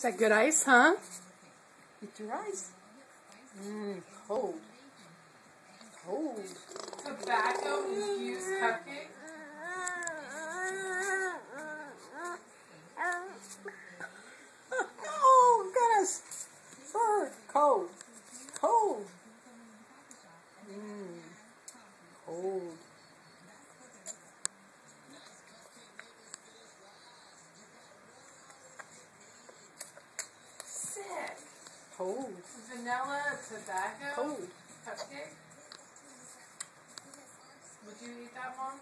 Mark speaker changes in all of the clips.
Speaker 1: that good ice, huh?
Speaker 2: Get your ice. Cold. Cold.
Speaker 1: Tobacco-infused cupcake?
Speaker 2: Oh, goodness. Fur. Cold. Cold. Cold.
Speaker 1: Sick.
Speaker 2: Cold.
Speaker 1: Vanilla tobacco
Speaker 2: Cold.
Speaker 1: cupcake? Would you eat that, Mom?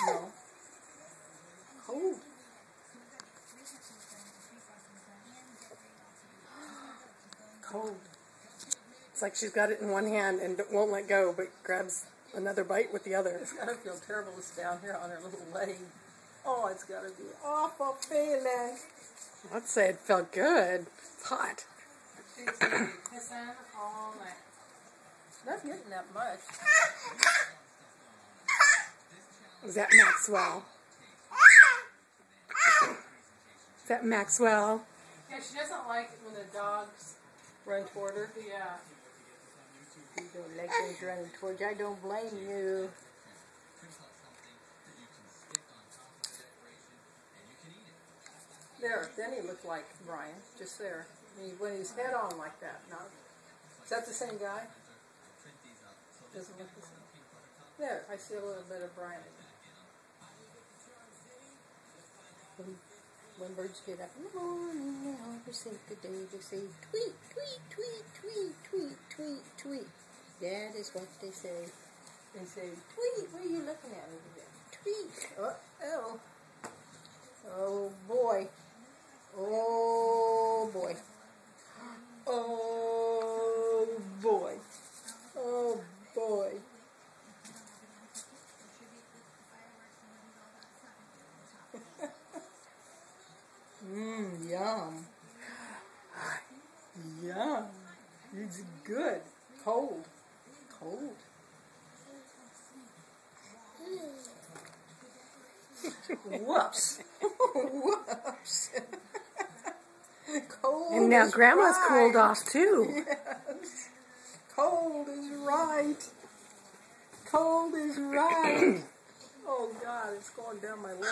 Speaker 2: No. Cold. Cold.
Speaker 1: It's like she's got it in one hand and won't let go, but grabs another bite with the other.
Speaker 2: It's got to feel terrible. It's down here on her little leg. Oh, it's got to be an awful feeling.
Speaker 1: I'd say it felt good. It's hot.
Speaker 3: She's going to be pissing all night.
Speaker 2: Not getting that much.
Speaker 1: Is that Maxwell? Is that Maxwell?
Speaker 3: Yeah, she doesn't like it when the dogs,
Speaker 2: Run toward her.
Speaker 3: yeah.
Speaker 2: You don't like things running towards you. I don't blame you. There, then he looked like Brian, just there. When he's head on like that. Now, is that the same guy? Doesn't look the same. There, I see a little bit of Brian. When birds get up in the morning, they always say good day. They say tweet, tweet, tweet, tweet, tweet, tweet, tweet. That is what they say. They say tweet. What are you looking at over there? Tweet. Oh. Oh boy. Oh boy. Oh boy. Oh boy. Yum. Yum. It's good. Cold. Cold. Whoops. Whoops. Cold.
Speaker 1: And now
Speaker 2: is
Speaker 1: Grandma's
Speaker 2: right.
Speaker 1: cooled off too.
Speaker 2: Yes. Cold is right. Cold is right. Oh God, it's going down my leg.